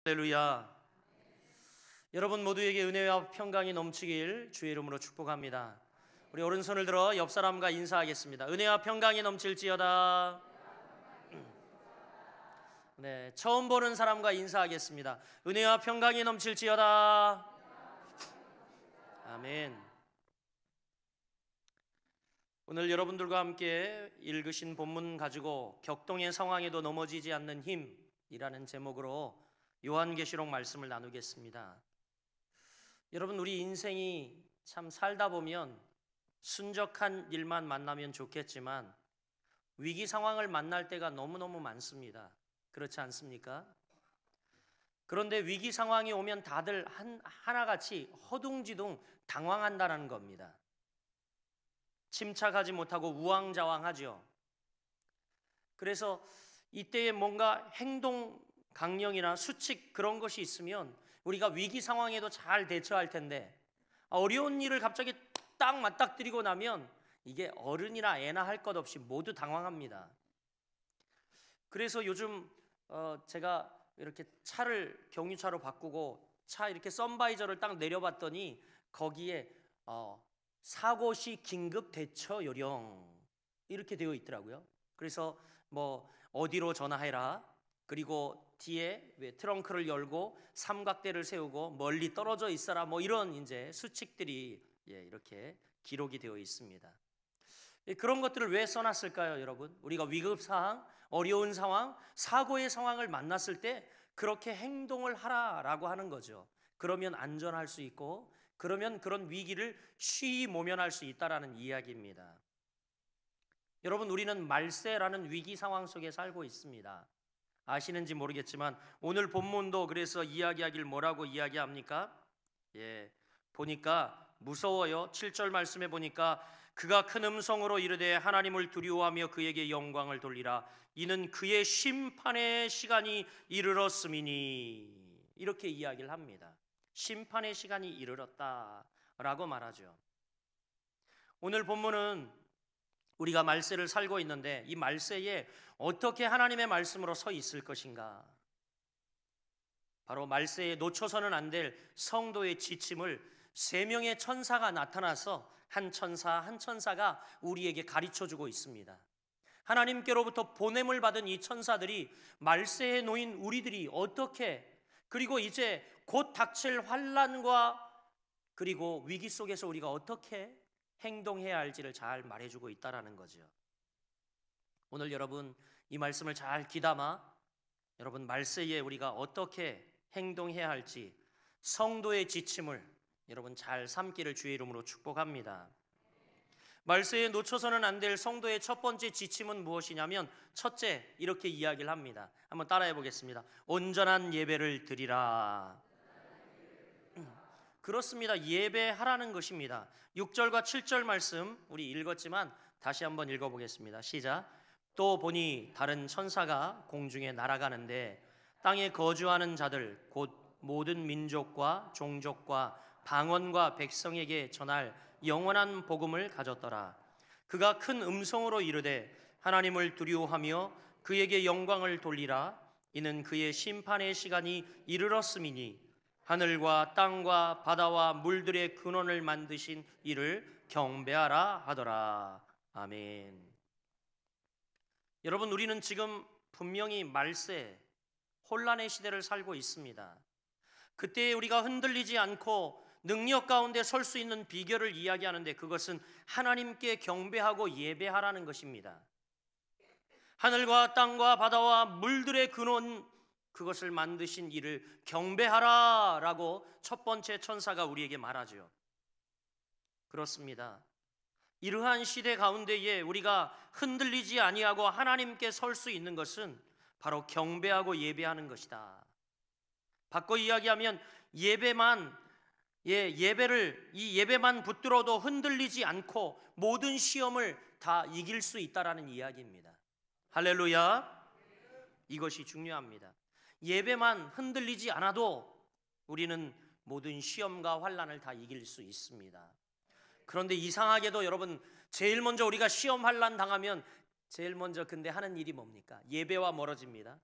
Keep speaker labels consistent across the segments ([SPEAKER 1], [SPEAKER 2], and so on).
[SPEAKER 1] 할렐루야. 여러분 모두에게 은혜와 평강이 넘치길 주의 이름으로 축복합니다. 우리 오른손을 들어 옆 사람과 인사하겠습니다. 은혜와 평강이 넘칠지어다. 네, 처음 보는 사람과 인사하겠습니다. 은혜와 평강이 넘칠지어다. 아멘. 오늘 여러분들과 함께 읽으신 본문 가지고 격동의 상황에도 넘어지지 않는 힘이라는 제목으로 요한계시록 말씀을 나누겠습니다. 여러분, 우리 인생이 참 살다 보면 순적한 일만 만나면 좋겠지만 위기 상황을 만날 때가 너무너무 많습니다. 그렇지 않습니까? 그런데 위기 상황이 오면 다들 하나같이 허둥지둥 당황한다는 겁니다. 침착하지 못하고 우왕좌왕하죠. 그래서 이때에 뭔가 행동 강령이나 수칙 그런 것이 있으면 우리가 위기 상황에도 잘 대처할 텐데 어려운 일을 갑자기 딱 맞닥뜨리고 나면 이게 어른이나 애나 할 것 없이 모두 당황합니다. 그래서 요즘 제가 이렇게 차를 경유차로 바꾸고 차 이렇게 선바이저를 딱 내려봤더니 거기에 사고 시 긴급 대처 요령 이렇게 되어 있더라고요. 그래서 뭐 어디로 전화해라, 그리고 뒤에 트렁크를 열고 삼각대를 세우고 멀리 떨어져 있어라, 뭐 이런 이제 수칙들이 이렇게 기록이 되어 있습니다. 그런 것들을 왜 써놨을까요, 여러분? 우리가 위급 상황, 어려운 상황, 사고의 상황을 만났을 때 그렇게 행동을 하라라고 하는 거죠. 그러면 안전할 수 있고, 그러면 그런 위기를 쉬이 모면할 수 있다라는 이야기입니다. 여러분, 우리는 말세라는 위기 상황 속에 살고 있습니다. 아시는지 모르겠지만 오늘 본문도 그래서 이야기하길 뭐라고 이야기합니까? 보니까 무서워요. 7절 말씀에 보니까 그가 큰 음성으로 이르되 하나님을 두려워하며 그에게 영광을 돌리라. 이는 그의 심판의 시간이 이르렀음이니. 이렇게 이야기를 합니다. 심판의 시간이 이르렀다라고 말하죠. 오늘 본문은 우리가 말세를 살고 있는데 이 말세에 어떻게 하나님의 말씀으로 서 있을 것인가? 바로 말세에 놓쳐서는 안 될 성도의 지침을 3명의 천사가 나타나서 한 천사 한 천사가 우리에게 가르쳐주고 있습니다. 하나님께로부터 보냄을 받은 이 천사들이 말세에 놓인 우리들이 어떻게, 그리고 이제 곧 닥칠 환난과 그리고 위기 속에서 우리가 어떻게 행동해야 할지를 잘 말해주고 있다라는 거죠. 오늘 여러분 이 말씀을 잘 귀담아 여러분 말세에 우리가 어떻게 행동해야 할지 성도의 지침을 여러분 잘 삼기를 주의 이름으로 축복합니다. 말세에 놓쳐서는 안 될 성도의 첫 번째 지침은 무엇이냐면, 첫째 이렇게 이야기를 합니다. 한번 따라해 보겠습니다. 온전한 예배를 드리라. 그렇습니다. 예배하라는 것입니다. 6절과 7절 말씀 우리 읽었지만 다시 한번 읽어보겠습니다. 시작. 또 보니 다른 천사가 공중에 날아가는데 땅에 거주하는 자들 곧 모든 민족과 종족과 방언과 백성에게 전할 영원한 복음을 가졌더라. 그가 큰 음성으로 이르되 하나님을 두려워하며 그에게 영광을 돌리라. 이는 그의 심판의 시간이 이르렀음이니 하늘과 땅과 바다와 물들의 근원을 만드신 이를 경배하라 하더라. 아멘. 여러분, 우리는 지금 분명히 말세, 혼란의 시대를 살고 있습니다. 그때 우리가 흔들리지 않고 능력 가운데 설 수 있는 비결을 이야기하는데 그것은 하나님께 경배하고 예배하라는 것입니다. 하늘과 땅과 바다와 물들의 근원, 그것을 만드신 이를 경배하라 라고 첫 번째 천사가 우리에게 말하죠. 그렇습니다. 이러한 시대 가운데에 우리가 흔들리지 아니하고 하나님께 설 수 있는 것은 바로 경배하고 예배하는 것이다. 바꿔 이야기하면 예배만 붙들어도 흔들리지 않고 모든 시험을 다 이길 수 있다라는 이야기입니다. 할렐루야. 이것이 중요합니다. 예배만 흔들리지 않아도 우리는 모든 시험과 환난을 다 이길 수 있습니다. 그런데 이상하게도 여러분, 제일 먼저 우리가 시험 환난 당하면 제일 먼저 근데 하는 일이 뭡니까? 예배와 멀어집니다.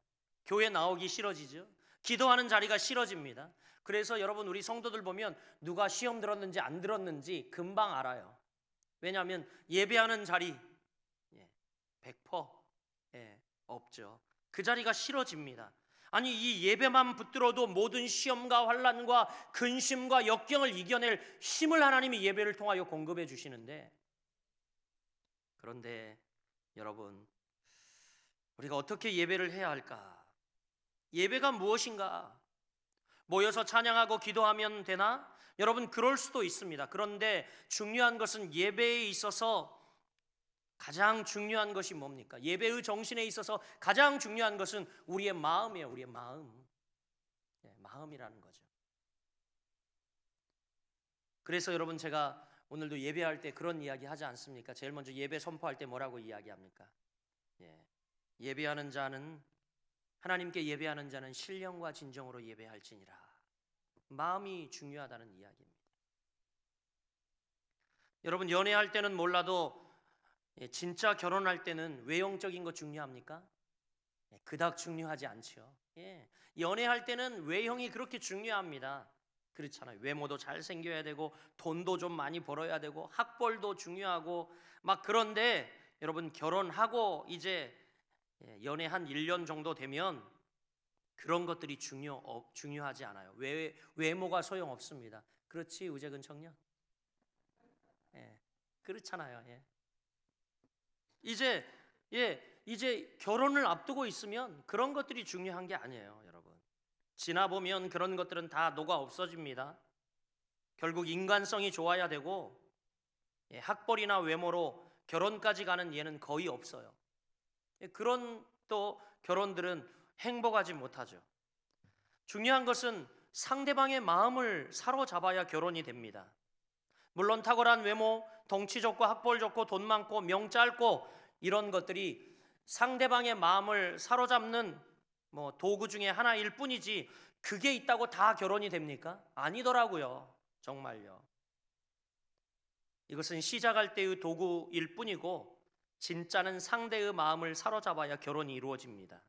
[SPEAKER 1] 교회 나오기 싫어지죠. 기도하는 자리가 싫어집니다. 그래서 여러분 우리 성도들 보면 누가 시험 들었는지 안 들었는지 금방 알아요. 왜냐하면 예배하는 자리 100% 없죠. 그 자리가 싫어집니다. 아니 이 예배만 붙들어도 모든 시험과 환난과 근심과 역경을 이겨낼 힘을 하나님이 예배를 통하여 공급해 주시는데, 그런데 여러분 우리가 어떻게 예배를 해야 할까? 예배가 무엇인가? 모여서 찬양하고 기도하면 되나? 여러분 그럴 수도 있습니다. 그런데 중요한 것은 예배에 있어서 가장 중요한 것이 뭡니까? 예배의 정신에 있어서 가장 중요한 것은 우리의 마음이에요. 우리의 마음. 마음이라는 거죠. 그래서 여러분 제가 오늘도 예배할 때 그런 이야기 하지 않습니까? 제일 먼저 예배 선포할 때 뭐라고 이야기합니까? 예배하는 자는, 하나님께 예배하는 자는 신령과 진정으로 예배할지니라. 마음이 중요하다는 이야기입니다. 여러분 연애할 때는 몰라도 진짜 결혼할 때는 외형적인 거 중요합니까? 그닥 중요하지 않죠. 연애할 때는 외형이 그렇게 중요합니다. 그렇잖아요. 외모도 잘 생겨야 되고 돈도 좀 많이 벌어야 되고 학벌도 중요하고 막. 그런데 여러분 결혼하고 이제 연애 한 1년 정도 되면 그런 것들이 중요하지 않아요. 외모가 소용없습니다. 그렇지 우재근 청년? 그렇잖아요. 이제 결혼을 앞두고 있으면 그런 것들이 중요한 게 아니에요, 여러분. 지나보면 그런 것들은 다 녹아 없어집니다. 결국 인간성이 좋아야 되고 학벌이나 외모로 결혼까지 가는 예는 거의 없어요. 그런 또 결혼들은 행복하지 못하죠. 중요한 것은 상대방의 마음을 사로잡아야 결혼이 됩니다. 물론 탁월한 외모, 덩치 좋고 학벌 좋고 돈 많고 명 짧고 이런 것들이 상대방의 마음을 사로잡는 도구 중에 하나일 뿐이지 그게 있다고 다 결혼이 됩니까? 아니더라고요. 정말요. 이것은 시작할 때의 도구일 뿐이고 진짜는 상대의 마음을 사로잡아야 결혼이 이루어집니다.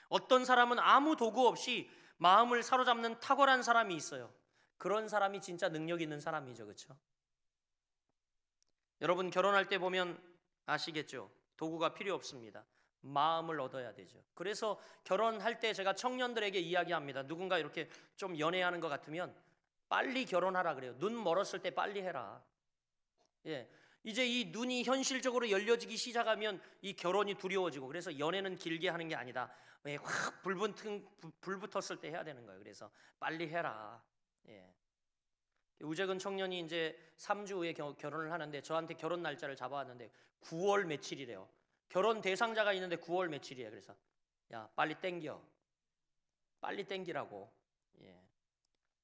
[SPEAKER 1] 어떤 사람은 아무 도구 없이 마음을 사로잡는 탁월한 사람이 있어요. 그런 사람이 진짜 능력 있는 사람이죠. 그렇죠? 여러분 결혼할 때 보면 아시겠죠? 도구가 필요 없습니다. 마음을 얻어야 되죠. 그래서 결혼할 때 제가 청년들에게 이야기합니다. 누군가 이렇게 좀 연애하는 것 같으면 빨리 결혼하라 그래요. 눈 멀었을 때 빨리 해라. 이제 이 눈이 현실적으로 열려지기 시작하면 이 결혼이 두려워지고, 그래서 연애는 길게 하는 게 아니다. 확 불 붙었을 때 해야 되는 거예요. 그래서 빨리 해라. 우재근 청년이 이제 3주 후에 결혼을 하는데 저한테 결혼 날짜를 잡아왔는데 9월 며칠이래요. 결혼 대상자가 있는데 9월 며칠이에요. 그래서 야 빨리 땡겨. 빨리 땡기라고.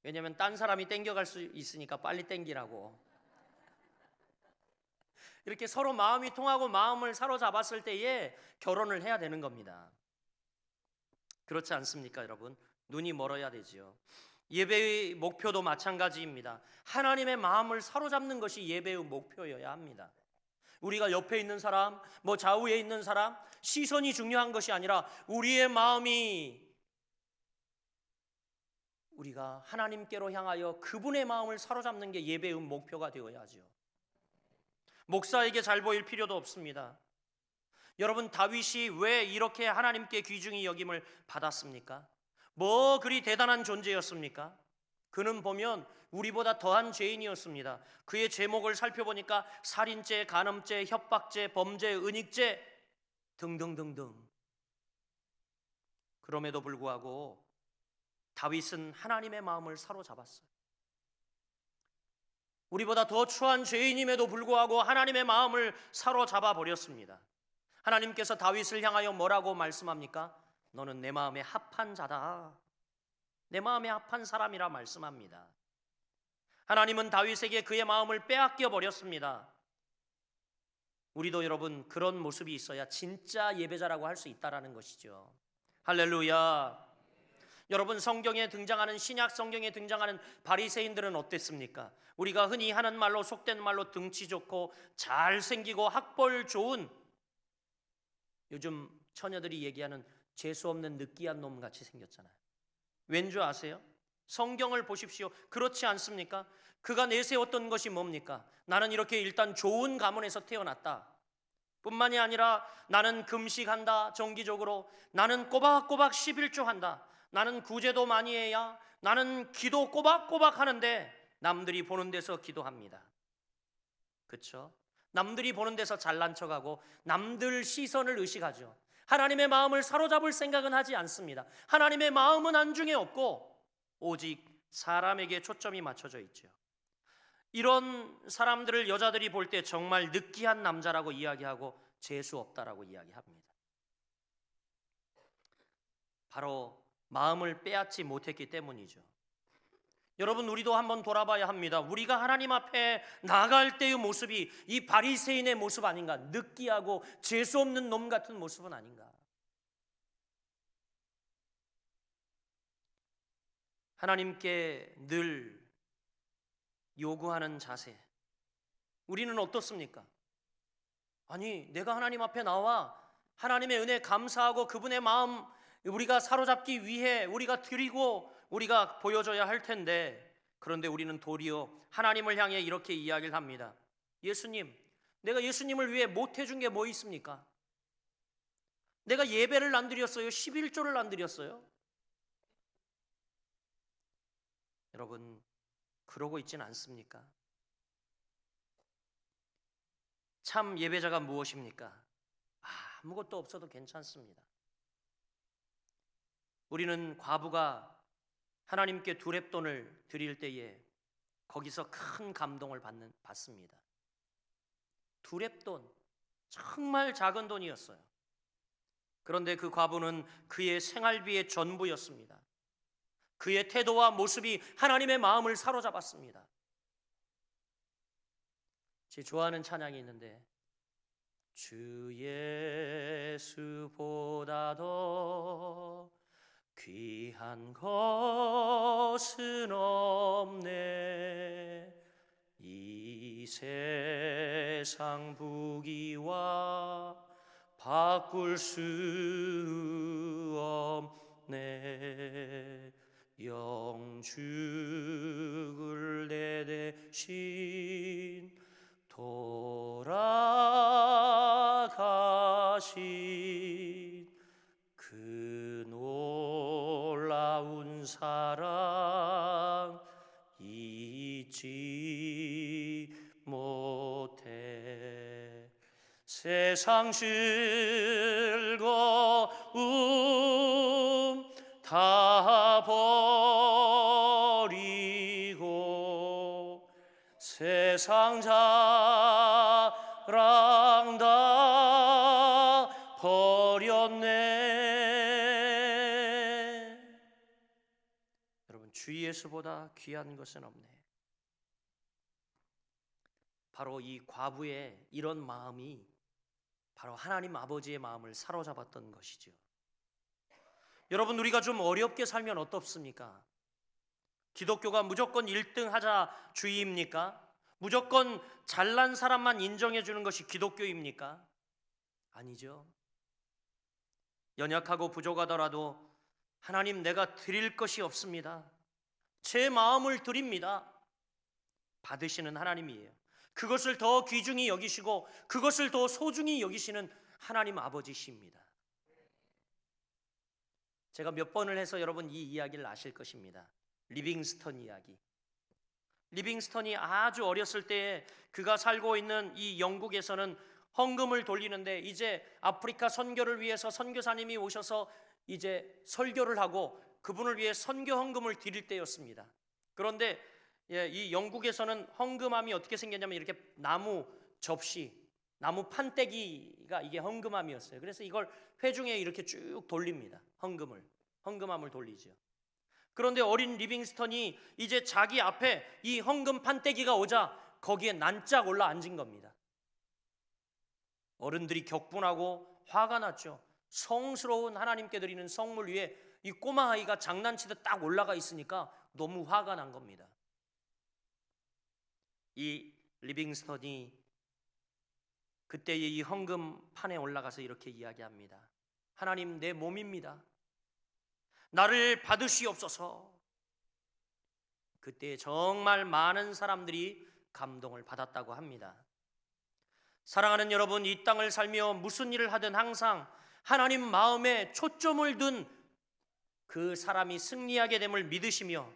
[SPEAKER 1] 왜냐면 딴 사람이 땡겨갈 수 있으니까 빨리 땡기라고. 이렇게 서로 마음이 통하고 마음을 사로잡았을 때에 결혼을 해야 되는 겁니다. 그렇지 않습니까, 여러분? 눈이 멀어야 되지요. 예배의 목표도 마찬가지입니다. 하나님의 마음을 사로잡는 것이 예배의 목표여야 합니다. 우리가 옆에 있는 사람, 좌우에 있는 사람, 시선이 중요한 것이 아니라 우리의 마음이, 우리가 하나님께로 향하여 그분의 마음을 사로잡는 게 예배의 목표가 되어야 하죠. 목사에게 잘 보일 필요도 없습니다. 여러분 다윗이 왜 이렇게 하나님께 귀중히 여김을 받았습니까? 뭐 그리 대단한 존재였습니까? 그는 보면 우리보다 더한 죄인이었습니다. 그의 죄목을 살펴보니까 살인죄, 간음죄, 협박죄, 범죄, 은닉죄 등등등등. 그럼에도 불구하고 다윗은 하나님의 마음을 사로잡았어요. 우리보다 더 추한 죄인임에도 불구하고 하나님의 마음을 사로잡아 버렸습니다. 하나님께서 다윗을 향하여 뭐라고 말씀합니까? 너는 내 마음에 합한 자다. 내 마음에 합한 사람이라 말씀합니다. 하나님은 다윗에게 그의 마음을 빼앗겨 버렸습니다. 우리도 여러분 그런 모습이 있어야 진짜 예배자라고 할 수 있다는 것이죠. 할렐루야. 여러분 성경에 등장하는, 신약 성경에 등장하는 바리새인들은 어땠습니까? 우리가 흔히 하는 말로, 속된 말로 등치 좋고 잘생기고 학벌 좋은, 요즘 처녀들이 얘기하는 재수 없는 느끼한 놈 같이 생겼잖아요. 왠 줄 아세요? 성경을 보십시오. 그렇지 않습니까? 그가 내세웠던 것이 뭡니까? 나는 이렇게 일단 좋은 가문에서 태어났다. 뿐만이 아니라 나는 금식한다, 정기적으로. 나는 꼬박꼬박 11조 한다. 나는 구제도 많이 해야. 나는 기도 꼬박꼬박 하는데 남들이 보는 데서 기도합니다. 그렇죠? 남들이 보는 데서 잘난 척하고 남들 시선을 의식하죠. 하나님의 마음을 사로잡을 생각은 하지 않습니다. 하나님의 마음은 안중에 없고 오직 사람에게 초점이 맞춰져 있죠. 이런 사람들을 여자들이 볼 때 정말 느끼한 남자라고 이야기하고 재수 없다라고 이야기합니다. 바로 마음을 빼앗지 못했기 때문이죠. 여러분, 우리도 한번 돌아봐야 합니다. 우리가 하나님 앞에 나갈 때의 모습이 이 바리새인의 모습 아닌가? 느끼하고 재수 없는 놈 같은 모습은 아닌가? 하나님께 늘 요구하는 자세, 우리는 어떻습니까? 아니, 내가 하나님 앞에 나와 하나님의 은혜에 감사하고 그분의 마음 우리가 사로잡기 위해 우리가 드리고 우리가 보여줘야 할 텐데, 그런데 우리는 도리어 하나님을 향해 이렇게 이야기를 합니다. 예수님, 내가 예수님을 위해 못해준 게 뭐 있습니까? 내가 예배를 안 드렸어요? 11조를 안 드렸어요? 여러분, 그러고 있지는 않습니까? 참 예배자가 무엇입니까? 아무것도 없어도 괜찮습니다. 우리는 과부가 하나님께 두렙돈을 드릴 때에 거기서 큰 감동을 받습니다. 두렙돈, 정말 작은 돈이었어요. 그런데 그 과부는 그의 생활비의 전부였습니다. 그의 태도와 모습이 하나님의 마음을 사로잡았습니다. 제 좋아하는 찬양이 있는데, 주 예수보다 더 귀한 것은 없네. 이 세상 부귀와 바꿀 수 없네. 영죽을 내 대신 돌아가신 그 놀라운 사랑 잊지 못해. 세상 즐거움 다 버리고 세상 자랑 다 버렸네. 여러분, 주 예수보다 귀한 것은 없네. 바로 이 과부의 이런 마음이 바로 하나님 아버지의 마음을 사로잡았던 것이죠. 여러분, 우리가 좀 어렵게 살면 어떻습니까? 기독교가 무조건 1등 하자 주의입니까? 무조건 잘난 사람만 인정해 주는 것이 기독교입니까? 아니죠. 연약하고 부족하더라도 하나님, 내가 드릴 것이 없습니다. 제 마음을 드립니다. 받으시는 하나님이에요. 그것을 더 귀중히 여기시고 그것을 더 소중히 여기시는 하나님 아버지십니다. 제가 몇 번을 해서 여러분 이 이야기를 아실 것입니다. 리빙스턴 이야기. 리빙스턴이 아주 어렸을 때에 그가 살고 있는 이 영국에서는 헌금을 돌리는데, 이제 아프리카 선교를 위해서 선교사님이 오셔서 이제 설교를 하고 그분을 위해 선교 헌금을 드릴 때였습니다. 그런데 이 영국에서는 헌금함이 어떻게 생겼냐면 이렇게 나무 접시, 나무 판때기가 이게 헌금함이었어요. 그래서 이걸 회중에 이렇게 쭉 돌립니다. 헌금함을 돌리죠. 그런데 어린 리빙스턴이 이제 자기 앞에 이 헌금 판때기가 오자 거기에 난짝 올라 앉은 겁니다. 어른들이 격분하고 화가 났죠. 성스러운 하나님께 드리는 성물 위에 이 꼬마 아이가 장난치듯 딱 올라가 있으니까 너무 화가 난 겁니다. 이 리빙스턴이 그때의 이 헌금판에 올라가서 이렇게 이야기합니다. 하나님, 내 몸입니다. 나를 받으시옵소서. 그때 정말 많은 사람들이 감동을 받았다고 합니다. 사랑하는 여러분, 이 땅을 살며 무슨 일을 하든 항상 하나님 마음에 초점을 둔 그 사람이 승리하게 됨을 믿으시며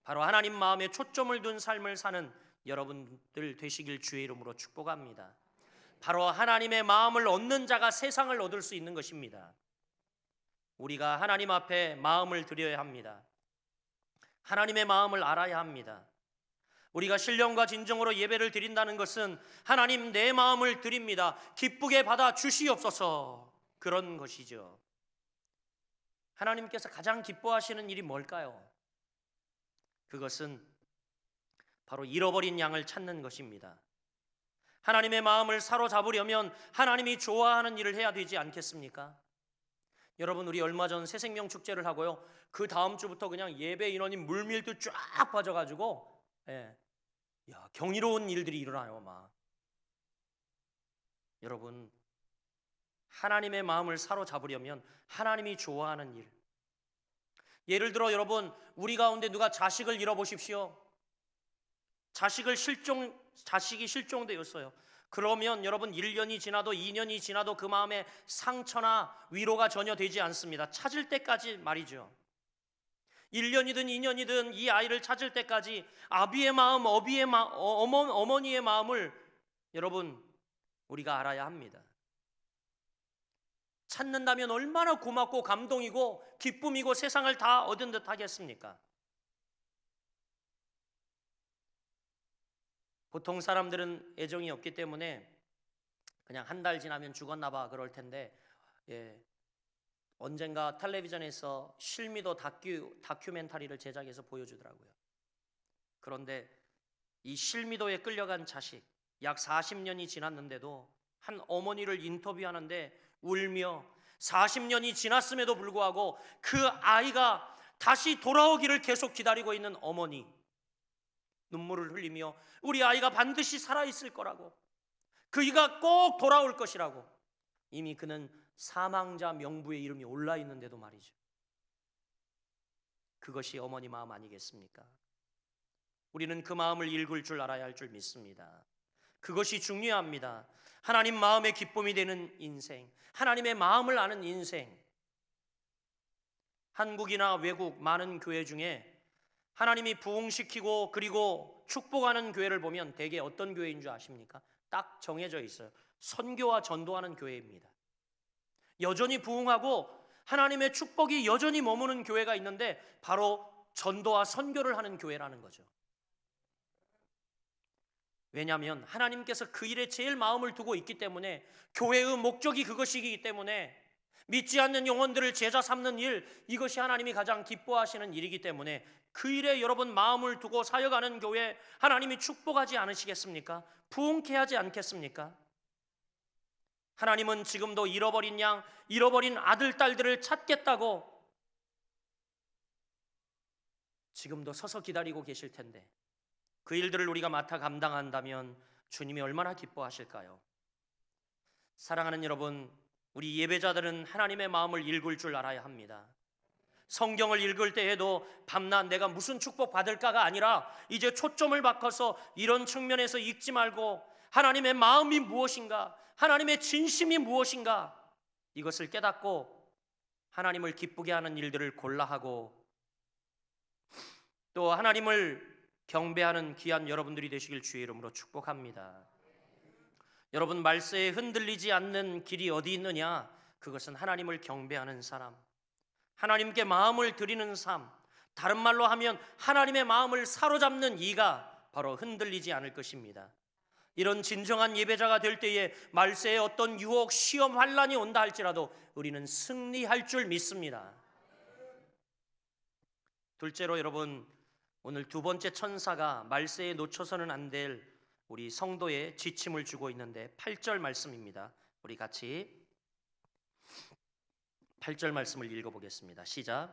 [SPEAKER 1] 바로 하나님 마음에 초점을 둔 삶을 사는 여러분들 되시길 주의 이름으로 축복합니다. 바로 하나님의 마음을 얻는 자가 세상을 얻을 수 있는 것입니다. 우리가 하나님 앞에 마음을 드려야 합니다. 하나님의 마음을 알아야 합니다. 우리가 신령과 진정으로 예배를 드린다는 것은 하나님 내 마음을 드립니다, 기쁘게 받아 주시옵소서, 그런 것이죠. 하나님께서 가장 기뻐하시는 일이 뭘까요? 그것은 바로 잃어버린 양을 찾는 것입니다. 하나님의 마음을 사로잡으려면 하나님이 좋아하는 일을 해야 되지 않겠습니까? 여러분, 우리 얼마 전 새생명 축제를 하고요, 그 다음 주부터 그냥 예배 인원이 물밀듯 쫙 빠져가지고 경이로운 일들이 일어나요. 막 여러분, 하나님의 마음을 사로잡으려면 하나님이 좋아하는 일, 예를 들어 여러분, 우리 가운데 누가 자식을 잃어보십시오. 자식이 실종되었어요. 그러면 여러분 1년이 지나도 2년이 지나도 그 마음에 상처나 위로가 전혀 되지 않습니다. 찾을 때까지 말이죠. 1년이든 2년이든 이 아이를 찾을 때까지 아비의 마음, 어머니의 마음을 여러분 우리가 알아야 합니다. 찾는다면 얼마나 고맙고 감동이고 기쁨이고 세상을 다 얻은 듯 하겠습니까? 보통 사람들은 애정이 없기 때문에 그냥 한 달 지나면 죽었나 봐 그럴 텐데, 언젠가 텔레비전에서 실미도 다큐멘터리를 제작해서 보여주더라고요. 그런데 이 실미도에 끌려간 자식, 약 40년이 지났는데도 한 어머니를 인터뷰하는데 울며 40년이 지났음에도 불구하고 그 아이가 다시 돌아오기를 계속 기다리고 있는 어머니, 눈물을 흘리며 우리 아이가 반드시 살아있을 거라고, 그이가 꼭 돌아올 것이라고, 이미 그는 사망자 명부에 이름이 올라 있는데도 말이죠. 그것이 어머니 마음 아니겠습니까? 우리는 그 마음을 읽을 줄 알아야 할 줄 믿습니다. 그것이 중요합니다. 하나님 마음의 기쁨이 되는 인생, 하나님의 마음을 아는 인생. 한국이나 외국 많은 교회 중에 하나님이 부흥시키고 그리고 축복하는 교회를 보면 대개 어떤 교회인 줄 아십니까? 딱 정해져 있어요. 선교와 전도하는 교회입니다. 여전히 부흥하고 하나님의 축복이 여전히 머무는 교회가 있는데 바로 전도와 선교를 하는 교회라는 거죠. 왜냐하면 하나님께서 그 일에 제일 마음을 두고 있기 때문에, 교회의 목적이 그것이기 때문에, 믿지 않는 영혼들을 제자 삼는 일, 이것이 하나님이 가장 기뻐하시는 일이기 때문에 그 일에 여러분 마음을 두고 사역하는 교회 하나님이 축복하지 않으시겠습니까? 부흥케 하지 않겠습니까? 하나님은 지금도 잃어버린 양, 잃어버린 아들, 딸들을 찾겠다고 지금도 서서 기다리고 계실 텐데, 그 일들을 우리가 맡아 감당한다면 주님이 얼마나 기뻐하실까요? 사랑하는 여러분, 우리 예배자들은 하나님의 마음을 읽을 줄 알아야 합니다. 성경을 읽을 때에도 밤낮 내가 무슨 축복 받을까가 아니라 이제 초점을 바꿔서 이런 측면에서 읽지 말고 하나님의 마음이 무엇인가, 하나님의 진심이 무엇인가, 이것을 깨닫고 하나님을 기쁘게 하는 일들을 골라하고 또 하나님을 경배하는 귀한 여러분들이 되시길 주의 이름으로 축복합니다. 여러분, 말세에 흔들리지 않는 길이 어디 있느냐? 그것은 하나님을 경배하는 사람, 하나님께 마음을 드리는 삶, 다른 말로 하면 하나님의 마음을 사로잡는 이가 바로 흔들리지 않을 것입니다. 이런 진정한 예배자가 될 때에 말세에 어떤 유혹, 시험, 환난이 온다 할지라도 우리는 승리할 줄 믿습니다. 둘째로 여러분, 오늘 두 번째 천사가 말세에 놓쳐서는 안 될 우리 성도의 지침을 주고 있는데 8절 말씀입니다. 우리 같이 8절 말씀을 읽어보겠습니다. 시작.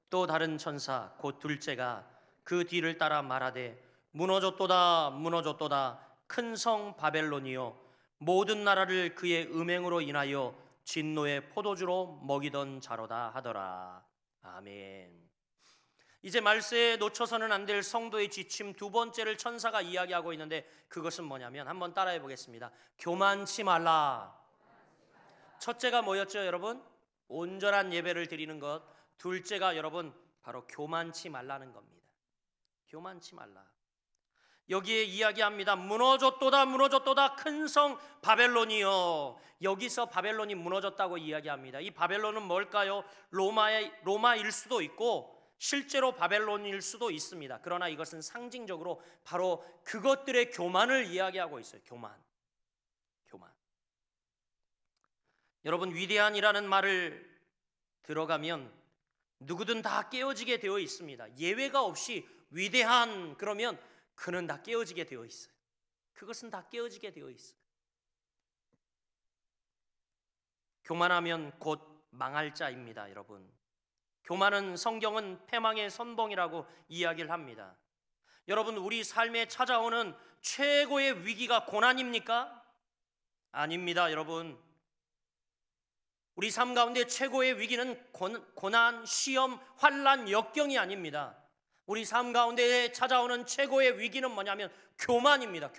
[SPEAKER 1] 또 다른 천사 곧 둘째가 그 뒤를 따라 말하되 무너졌도다 무너졌도다 큰 성 바벨론이요 모든 나라를 그의 음행으로 인하여 진노의 포도주로 먹이던 자로다 하더라. 아멘. 이제 말세에 놓쳐서는 안 될 성도의 지침 두 번째를 천사가 이야기하고 있는데, 그것은 뭐냐면 한번 따라해 보겠습니다. 교만치 말라. 첫째가 뭐였죠, 여러분? 온전한 예배를 드리는 것. 둘째가 여러분 바로 교만치 말라는 겁니다. 교만치 말라. 여기에 이야기합니다. 무너졌도다 무너졌도다 큰 성 바벨론이요. 여기서 바벨론이 무너졌다고 이야기합니다. 이 바벨론은 뭘까요? 로마일 수도 있고 실제로 바벨론일 수도 있습니다. 그러나 이것은 상징적으로 바로 그것들의 교만을 이야기하고 있어요. 교만. 여러분, 위대한이라는 말을 들어가면 누구든 다 깨어지게 되어 있습니다. 예외가 없이 위대한 그러면 그는 다 깨어지게 되어 있어요. 그것은 다 깨어지게 되어 있어요. 교만하면 곧 망할 자입니다, 여러분. 교만은 성경은 패망의 선봉이라고 이야기를 합니다. 여러분, 우리 삶에 찾아오는 최고의 위기가 고난입니까? 아닙니다, 여러분. 우리 삶 가운데 최고의 위기는 고난, 시험, 환난, 역경이 아닙니다. 우리 삶 가운데 찾아오는 최고의 위기는 뭐냐면 교만입니다.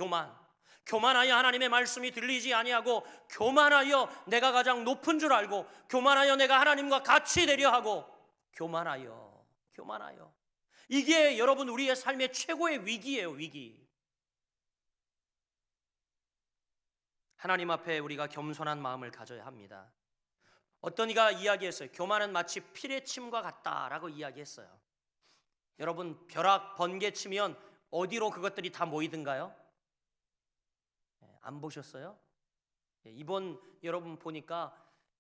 [SPEAKER 1] 교만하여 하나님의 말씀이 들리지 아니하고, 교만하여 내가 가장 높은 줄 알고, 교만하여 내가 하나님과 같이 되려 하고, 교만하여. 이게 여러분 우리의 삶의 최고의 위기예요. 위기. 하나님 앞에 우리가 겸손한 마음을 가져야 합니다. 어떤 이가 이야기했어요. 교만은 마치 피레침과 같다라고 이야기했어요. 여러분, 벼락, 번개 치면 어디로 그것들이 다 모이든가요? 안 보셨어요? 이번 여러분 보니까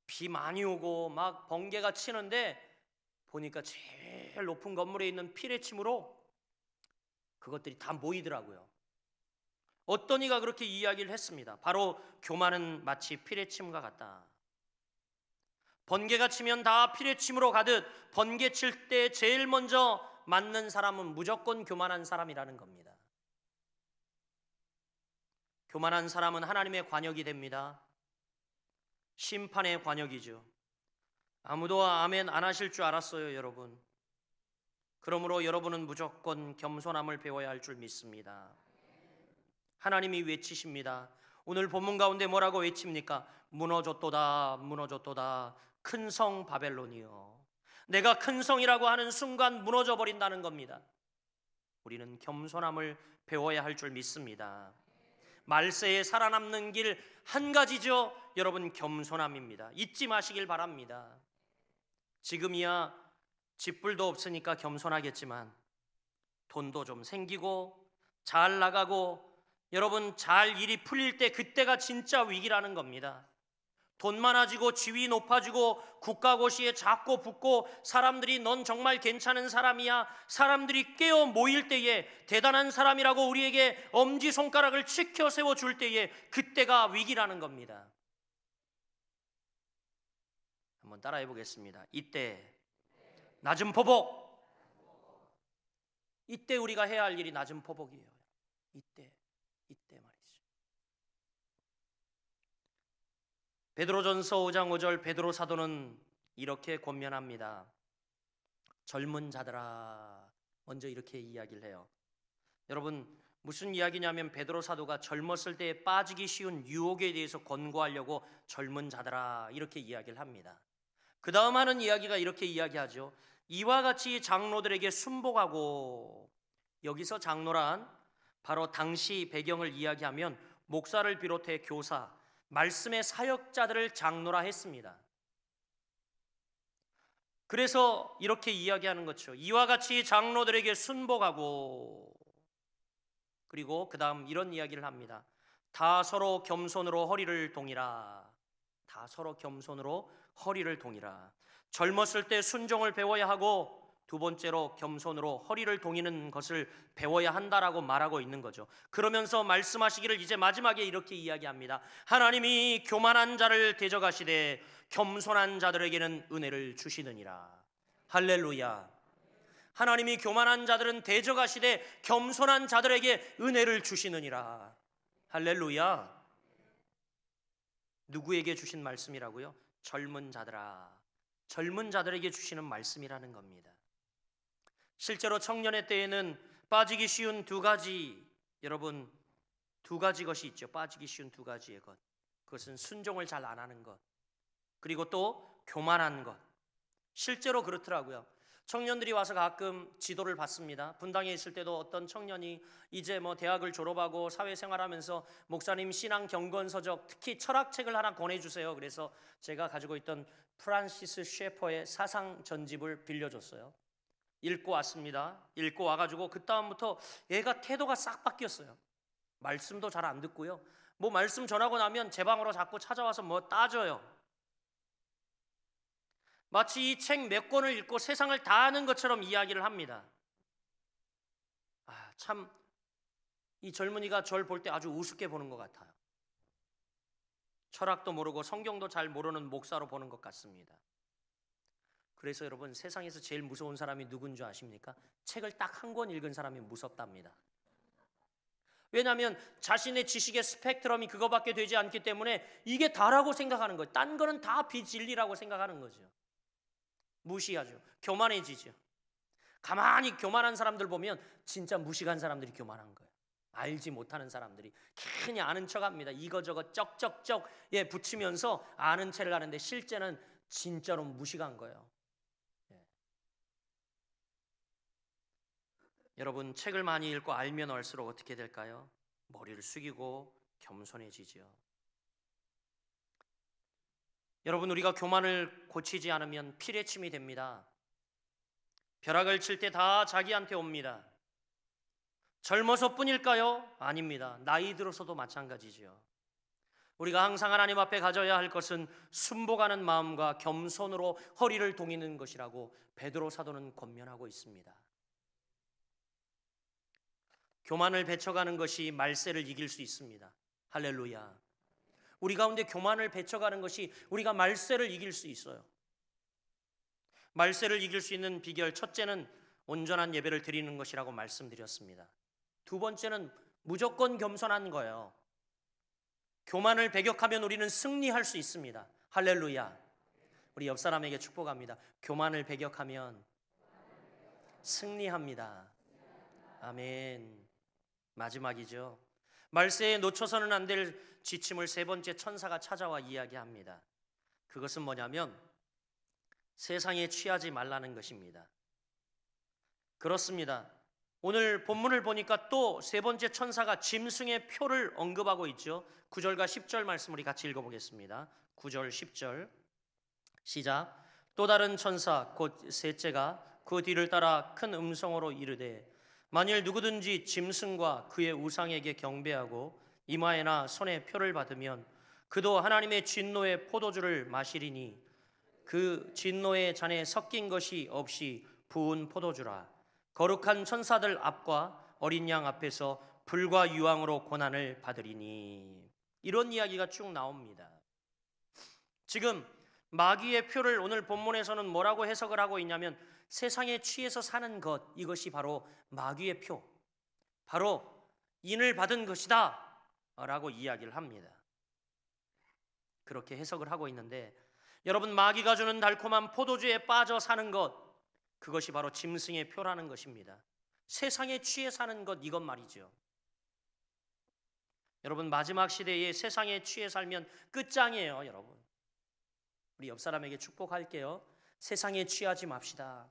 [SPEAKER 1] 비 많이 오고 막 번개가 치는데 보니까 제일 높은 건물에 있는 피레침으로 그것들이 다 모이더라고요. 어떤 이가 그렇게 이야기를 했습니다. 바로 교만은 마치 피레침과 같다. 번개가 치면 다 피레침으로 가듯 번개 칠 때 제일 먼저 맞는 사람은 무조건 교만한 사람이라는 겁니다. 교만한 사람은 하나님의 관역이 됩니다. 심판의 관역이죠. 아무도 아멘 안 하실 줄 알았어요, 여러분. 그러므로 여러분은 무조건 겸손함을 배워야 할 줄 믿습니다. 하나님이 외치십니다. 오늘 본문 가운데 뭐라고 외칩니까? 무너졌도다 무너졌도다 큰 성 바벨론이요. 내가 큰 성이라고 하는 순간 무너져 버린다는 겁니다. 우리는 겸손함을 배워야 할 줄 믿습니다. 말세에 살아남는 길 한 가지죠, 여러분, 겸손함입니다. 잊지 마시길 바랍니다. 지금이야 집불도 없으니까 겸손하겠지만 돈도 좀 생기고 잘 나가고 여러분 잘 일이 풀릴 때, 그때가 진짜 위기라는 겁니다. 돈 많아지고 지위 높아지고 국가고시에 작고 붙고 사람들이 넌 정말 괜찮은 사람이야, 사람들이 깨어 모일 때에 대단한 사람이라고 우리에게 엄지손가락을 치켜 세워줄 때에 그때가 위기라는 겁니다. 한번 따라해 보겠습니다. 이때 낮은 포복. 이때 우리가 해야 할 일이 낮은 포복이에요. 이때 말이죠. 베드로전서 5장 5절 베드로 사도는 이렇게 권면합니다. 젊은 자들아, 먼저 이렇게 이야기를 해요. 여러분, 무슨 이야기냐면 베드로 사도가 젊었을 때에 빠지기 쉬운 유혹에 대해서 권고하려고 젊은 자들아 이렇게 이야기를 합니다. 그 다음 하는 이야기가 이렇게 이야기하죠. 이와 같이 장로들에게 순복하고. 여기서 장로란 바로 당시 배경을 이야기하면 목사를 비롯해 교사, 말씀의 사역자들을 장로라 했습니다. 그래서 이렇게 이야기하는 거죠. 이와 같이 장로들에게 순복하고. 그리고 그 다음 이런 이야기를 합니다. 다 서로 겸손으로 허리를 동이라. 다 서로 겸손으로 허리를 동이라. 젊었을 때 순종을 배워야 하고, 두 번째로 겸손으로 허리를 동이는 것을 배워야 한다라고 말하고 있는 거죠. 그러면서 말씀하시기를 이제 마지막에 이렇게 이야기합니다. 하나님이 교만한 자를 대적하시되 겸손한 자들에게는 은혜를 주시느니라. 할렐루야. 하나님이 교만한 자들은 대적하시되 겸손한 자들에게 은혜를 주시느니라. 할렐루야. 누구에게 주신 말씀이라고요? 젊은 자들아. 젊은 자들에게 주시는 말씀이라는 겁니다. 실제로 청년의 때에는 빠지기 쉬운 두 가지, 여러분, 두 가지 것이 있죠. 빠지기 쉬운 두 가지의 것. 그것은 순종을 잘 안 하는 것, 그리고 또 교만한 것. 실제로 그렇더라고요. 청년들이 와서 가끔 지도를 받습니다. 분당에 있을 때도 어떤 청년이 이제 대학을 졸업하고 사회생활하면서 목사님 신앙 경건서적, 특히 철학책을 하나 권해주세요. 그래서 제가 가지고 있던 프란시스 셰퍼의 사상 전집을 빌려줬어요. 읽고 왔습니다. 읽고 와가지고 그 다음부터 얘가 태도가 싹 바뀌었어요. 말씀도 잘 안 듣고요. 말씀 전하고 나면 제 방으로 자꾸 찾아와서 따져요. 마치 이 책 몇 권을 읽고 세상을 다 아는 것처럼 이야기를 합니다. 참 이 젊은이가 저를 볼 때 아주 우습게 보는 것 같아요. 철학도 모르고 성경도 잘 모르는 목사로 보는 것 같습니다. 그래서 여러분, 세상에서 제일 무서운 사람이 누군 줄 아십니까? 책을 딱 한 권 읽은 사람이 무섭답니다. 왜냐하면 자신의 지식의 스펙트럼이 그거밖에 되지 않기 때문에 이게 다라고 생각하는 거예요. 딴 거는 다 비진리라고 생각하는 거죠. 무시하죠. 교만해지죠. 가만히 교만한 사람들 보면 진짜 무식한 사람들이 교만한 거예요. 알지 못하는 사람들이 괜히 아는 척합니다. 이거저거 쩍쩍쩍 붙이면서 아는 체를 하는데 실제는 진짜로 무식한 거예요. 여러분, 책을 많이 읽고 알면 알수록 어떻게 될까요? 머리를 숙이고 겸손해지죠. 여러분, 우리가 교만을 고치지 않으면 피뢰침이 됩니다. 벼락을 칠 때 다 자기한테 옵니다. 젊어서뿐일까요? 아닙니다. 나이 들어서도 마찬가지죠. 우리가 항상 하나님 앞에 가져야 할 것은 순복하는 마음과 겸손으로 허리를 동이는 것이라고 베드로 사도는 권면하고 있습니다. 교만을 배쳐가는 것이 말세를 이길 수 있습니다. 할렐루야. 우리 가운데 교만을 배쳐가는 것이 우리가 말세를 이길 수 있어요. 말세를 이길 수 있는 비결, 첫째는 온전한 예배를 드리는 것이라고 말씀드렸습니다. 두 번째는 무조건 겸손한 거예요. 교만을 배격하면 우리는 승리할 수 있습니다. 할렐루야. 우리 옆 사람에게 축복합니다. 교만을 배격하면 승리합니다. 아멘. 마지막이죠. 말세에 놓쳐서는 안 될 지침을 세 번째 천사가 찾아와 이야기합니다. 그것은 뭐냐면 세상에 취하지 말라는 것입니다. 그렇습니다. 오늘 본문을 보니까 또 세 번째 천사가 짐승의 표를 언급하고 있죠. 9절과 10절 말씀 우리 같이 읽어보겠습니다. 9절 10절 시작. 또 다른 천사 곧 셋째가 그 뒤를 따라 큰 음성으로 이르되 만일 누구든지 짐승과 그의 우상에게 경배하고 이마에나 손에 표를 받으면 그도 하나님의 진노의 포도주를 마시리니 그 진노의 잔에 섞인 것이 없이 부은 포도주라. 거룩한 천사들 앞과 어린 양 앞에서 불과 유황으로 고난을 받으리니. 이런 이야기가 쭉 나옵니다. 지금 마귀의 표를 오늘 본문에서는 뭐라고 해석을 하고 있냐면 세상에 취해서 사는 것, 이것이 바로 마귀의 표, 바로 인을 받은 것이다 라고 이야기를 합니다. 그렇게 해석을 하고 있는데 여러분, 마귀가 주는 달콤한 포도주에 빠져 사는 것, 그것이 바로 짐승의 표라는 것입니다. 세상에 취해 사는 것, 이것 말이죠. 여러분, 마지막 시대에 세상에 취해 살면 끝장이에요. 여러분, 우리 옆 사람에게 축복할게요. 세상에 취하지 맙시다.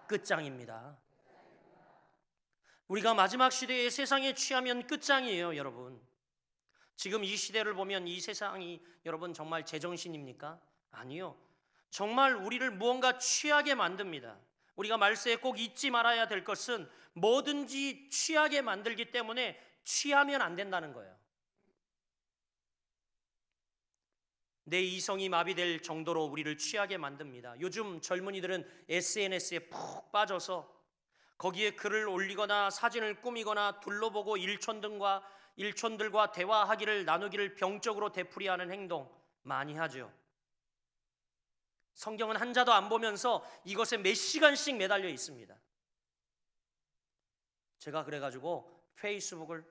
[SPEAKER 1] 끝장입니다. 우리가 마지막 시대에 세상에 취하면 끝장이에요. 여러분, 지금 이 시대를 보면 이 세상이 여러분 정말 제정신입니까? 아니요. 정말 우리를 무언가 취하게 만듭니다. 우리가 말세에 꼭 잊지 말아야 될 것은 뭐든지 취하게 만들기 때문에 취하면 안 된다는 거예요. 내 이성이 마비될 정도로 우리를 취하게 만듭니다. 요즘 젊은이들은 SNS에 푹 빠져서 거기에 글을 올리거나 사진을 꾸미거나 둘러보고 일촌들과 대화하기를 나누기를 병적으로 되풀이하는 행동 많이 하죠. 성경은 한자도 안 보면서 이것에 몇 시간씩 매달려 있습니다. 제가 그래가지고 페이스북을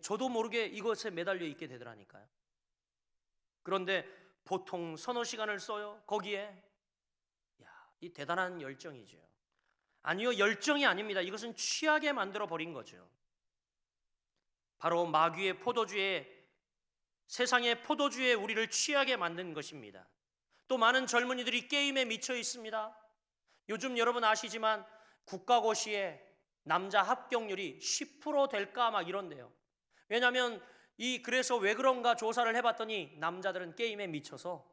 [SPEAKER 1] 저도 모르게 이것에 매달려 있게 되더라니까요. 그런데 보통 서너 시간을 써요. 거기에. 야, 이 대단한 열정이죠. 아니요, 열정이 아닙니다. 이것은 취하게 만들어 버린 거죠. 바로 마귀의 포도주에, 세상의 포도주에 우리를 취하게 만든 것입니다. 또 많은 젊은이들이 게임에 미쳐 있습니다. 요즘 여러분 아시지만 국가고시에 남자 합격률이 10% 될까 막 이런데요. 왜냐하면 그래서 왜 그런가 조사를 해봤더니 남자들은 게임에 미쳐서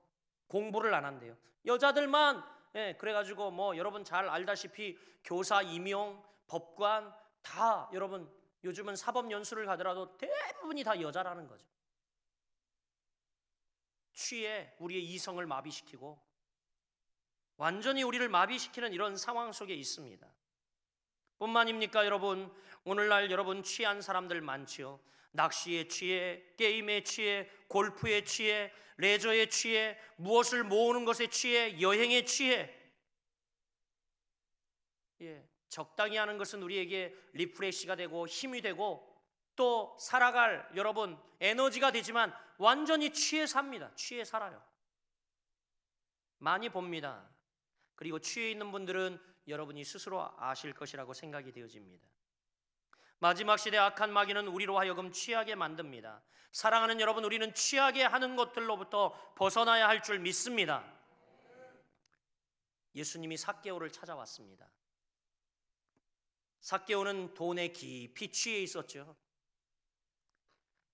[SPEAKER 1] 공부를 안 한대요. 여자들만 그래가지고 뭐 여러분 잘 알다시피 교사, 임용, 법관 다 여러분 요즘은 사법연수를 가더라도 대부분이 다 여자라는 거죠. 취해 우리의 이성을 마비시키고 완전히 우리를 마비시키는 이런 상황 속에 있습니다. 뿐만입니까 여러분? 오늘날 여러분 취한 사람들 많지요. 낚시에 취해, 게임에 취해, 골프에 취해, 레저에 취해, 무엇을 모으는 것에 취해, 여행에 취해. 적당히 하는 것은 우리에게 리프레시가 되고 힘이 되고 또 살아갈 여러분 에너지가 되지만 완전히 취해 삽니다. 취해 살아요. 많이 봅니다. 그리고 취해 있는 분들은 여러분이 스스로 아실 것이라고 생각이 되어집니다. 마지막 시대 악한 마귀는 우리로 하여금 취하게 만듭니다. 사랑하는 여러분, 우리는 취하게 하는 것들로부터 벗어나야 할 줄 믿습니다. 예수님이 삭개오를 찾아왔습니다. 삭개오는 돈에 깊이 취해 있었죠.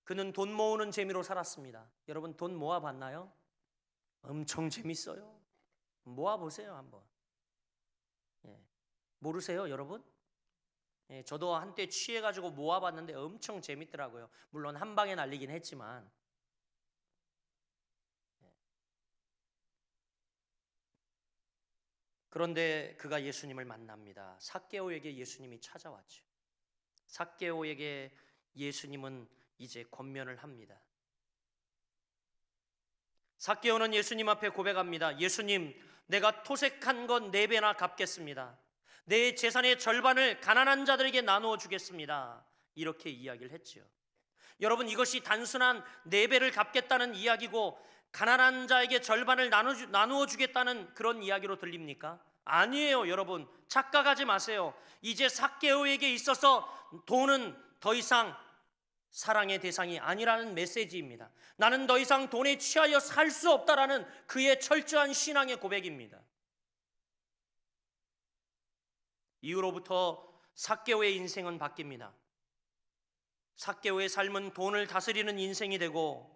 [SPEAKER 1] 그는 돈 모으는 재미로 살았습니다. 여러분 돈 모아봤나요? 엄청 재밌어요. 모아보세요 한번. 모르세요 여러분? 저도 한때 취해가지고 모아봤는데 엄청 재밌더라고요. 물론 한 방에 날리긴 했지만. 그런데 그가 예수님을 만납니다. 삭개오에게 예수님이 찾아왔죠. 삭개오에게 예수님은 이제 권면을 합니다. 삭개오는 예수님 앞에 고백합니다. 예수님, 내가 토색한 건 4배나 갚겠습니다. 내 재산의 절반을 가난한 자들에게 나누어 주겠습니다. 이렇게 이야기를 했죠. 여러분 이것이 단순한 4배를 갚겠다는 이야기고 가난한 자에게 절반을 나누어 주겠다는 그런 이야기로 들립니까? 아니에요. 여러분 착각하지 마세요. 이제 삭개오에게 있어서 돈은 더 이상 사랑의 대상이 아니라는 메시지입니다. 나는 더 이상 돈에 취하여 살 수 없다라는 그의 철저한 신앙의 고백입니다. 이후로부터 삭개오의 인생은 바뀝니다. 삭개오의 삶은 돈을 다스리는 인생이 되고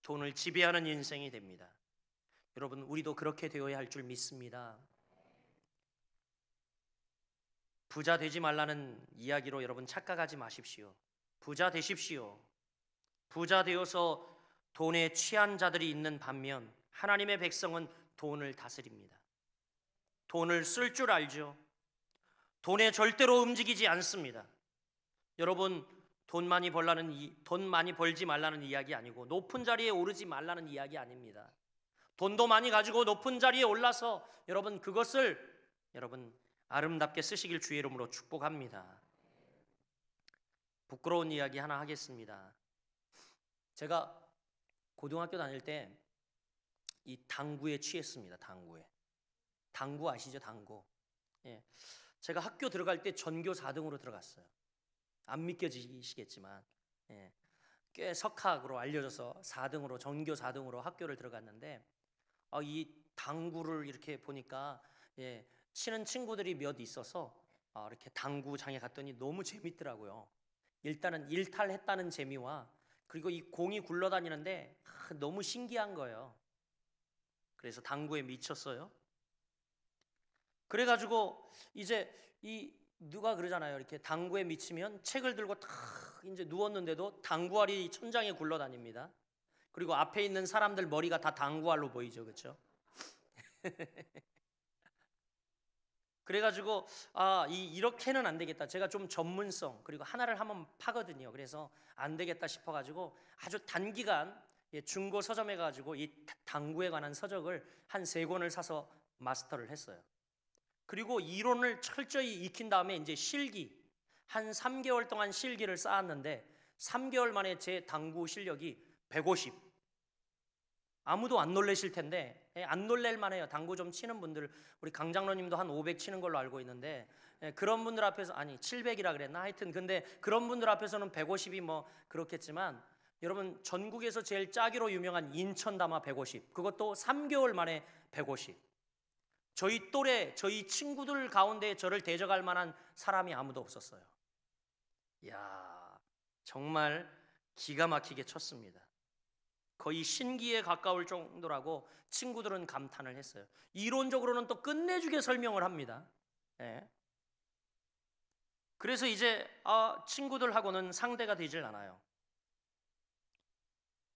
[SPEAKER 1] 돈을 지배하는 인생이 됩니다. 여러분 우리도 그렇게 되어야 할 줄 믿습니다. 부자 되지 말라는 이야기로 여러분 착각하지 마십시오. 부자 되십시오. 부자 되어서 돈에 취한 자들이 있는 반면 하나님의 백성은 돈을 다스립니다. 돈을 쓸 줄 알죠. 돈에 절대로 움직이지 않습니다. 여러분 돈 많이 벌지 말라는 이야기 아니고 높은 자리에 오르지 말라는 이야기 아닙니다. 돈도 많이 가지고 높은 자리에 올라서 여러분 그것을 여러분 아름답게 쓰시길 주의 이름으로 축복합니다. 부끄러운 이야기 하나 하겠습니다. 제가 고등학교 다닐 때 이 당구에 취했습니다. 당구 아시죠? 당구. 제가 학교 들어갈 때 전교 4등으로 들어갔어요. 안 믿겨지시겠지만 꽤 석학으로 알려져서 4등으로 전교 4등으로 학교를 들어갔는데 이 당구를 이렇게 보니까 치는 친구들이 몇 있어서 이렇게 당구장에 갔더니 너무 재밌더라고요. 일단은 일탈했다는 재미와 그리고 이 공이 굴러다니는데 너무 신기한 거예요. 그래서 당구에 미쳤어요. 그래가지고 이제 누가 그러잖아요. 이렇게 당구에 미치면 책을 들고 탁 이제 누웠는데도 당구알이 천장에 굴러다닙니다. 그리고 앞에 있는 사람들 머리가 다 당구알로 보이죠, 그렇죠? 그래가지고 이렇게는 안 되겠다. 제가 좀 전문성 그리고 하나를 한번 파거든요. 그래서 안 되겠다 싶어가지고 아주 단기간 중고 서점에 가지고 이 당구에 관한 서적을 한 3권을 사서 마스터를 했어요. 그리고 이론을 철저히 익힌 다음에 이제 실기 한 3개월 동안 실기를 쌓았는데 3개월 만에 제 당구 실력이 150. 아무도 안 놀라실 텐데 안 놀랄 만해요. 당구 좀 치는 분들, 우리 강 장로님도 한 500 치는 걸로 알고 있는데 그런 분들 앞에서, 아니 700이라 그랬나? 하여튼 근데 그런 분들 앞에서는 150이 뭐 그렇겠지만, 여러분 전국에서 제일 짜기로 유명한 인천담화 150, 그것도 3개월 만에 150. 저희 또래, 저희 친구들 가운데 저를 대적할 만한 사람이 아무도 없었어요. 이야, 정말 기가 막히게 쳤습니다. 거의 신기에 가까울 정도라고 친구들은 감탄을 했어요. 이론적으로는 또 끝내주게 설명을 합니다. 예. 그래서 이제 친구들하고는 상대가 되질 않아요.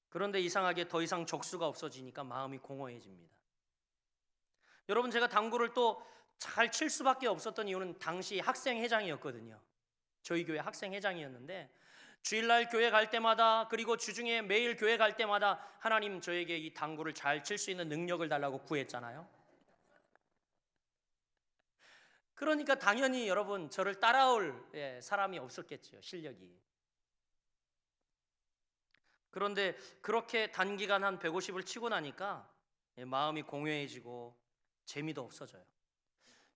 [SPEAKER 1] 그런데 이상하게 더 이상 적수가 없어지니까 마음이 공허해집니다. 여러분, 제가 당구를 또 잘 칠 수밖에 없었던 이유는 당시 학생회장이었거든요. 저희 교회 학생회장이었는데 주일날 교회 갈 때마다, 그리고 주중에 매일 교회 갈 때마다 하나님 저에게 이 당구를 잘 칠 수 있는 능력을 달라고 구했잖아요. 그러니까 당연히 여러분 저를 따라올 사람이 없었겠죠, 실력이. 그런데 그렇게 단기간 한 150을 치고 나니까 마음이 공허해지고 재미도 없어져요.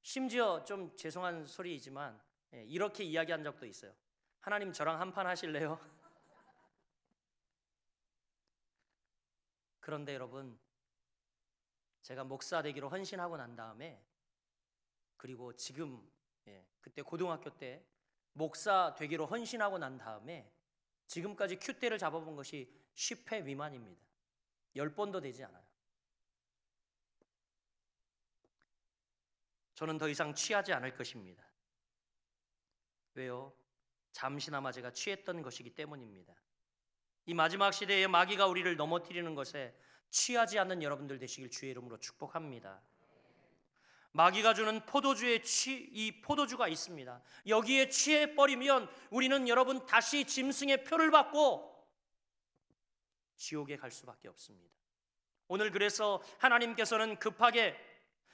[SPEAKER 1] 심지어 좀 죄송한 소리이지만 이렇게 이야기한 적도 있어요. 하나님 저랑 한판 하실래요? 그런데 여러분, 제가 목사 되기로 헌신하고 난 다음에, 그리고 지금 그때 고등학교 때 목사 되기로 헌신하고 난 다음에 지금까지 큐대를 잡아본 것이 10회 미만입니다. 10번도 되지 않아요. 저는 더 이상 취하지 않을 것입니다. 왜요? 잠시나마 제가 취했던 것이기 때문입니다. 이 마지막 시대에 마귀가 우리를 넘어뜨리는 것에 취하지 않는 여러분들 되시길 주의 이름으로 축복합니다. 마귀가 주는 포도주의 이 포도주가 있습니다. 여기에 취해버리면 우리는 여러분 다시 짐승의 표를 받고 지옥에 갈 수밖에 없습니다. 오늘 그래서 하나님께서는 급하게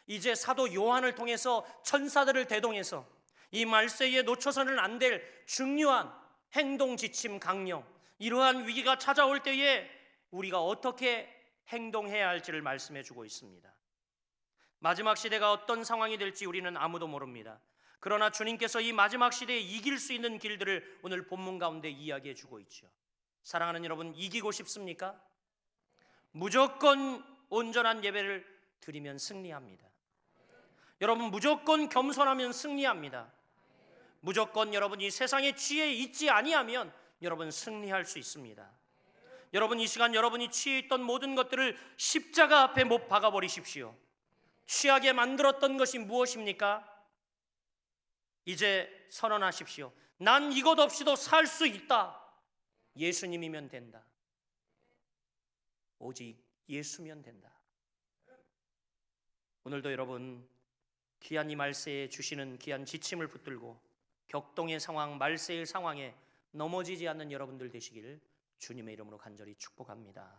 [SPEAKER 1] 이제 사도 요한을 통해서 천사들을 대동해서 이 말세에 놓쳐서는 안 될 중요한 행동 지침 강령, 이러한 위기가 찾아올 때에 우리가 어떻게 행동해야 할지를 말씀해 주고 있습니다. 마지막 시대가 어떤 상황이 될지 우리는 아무도 모릅니다. 그러나 주님께서 이 마지막 시대에 이길 수 있는 길들을 오늘 본문 가운데 이야기해 주고 있죠. 사랑하는 여러분, 이기고 싶습니까? 무조건 온전한 예배를 드리면 승리합니다. 여러분, 무조건 겸손하면 승리합니다. 무조건 여러분이 세상의 취해 있지 아니하면 여러분 승리할 수 있습니다. 여러분, 이 시간 여러분이 취해 있던 모든 것들을 십자가 앞에 못 박아버리십시오. 취하게 만들었던 것이 무엇입니까? 이제 선언하십시오. 난 이것 없이도 살 수 있다. 예수님이면 된다. 오직 예수면 된다. 오늘도 여러분 귀한 이 말세에 주시는 귀한 지침을 붙들고 격동의 상황, 말세의 상황에 넘어지지 않는 여러분들 되시길 주님의 이름으로 간절히 축복합니다.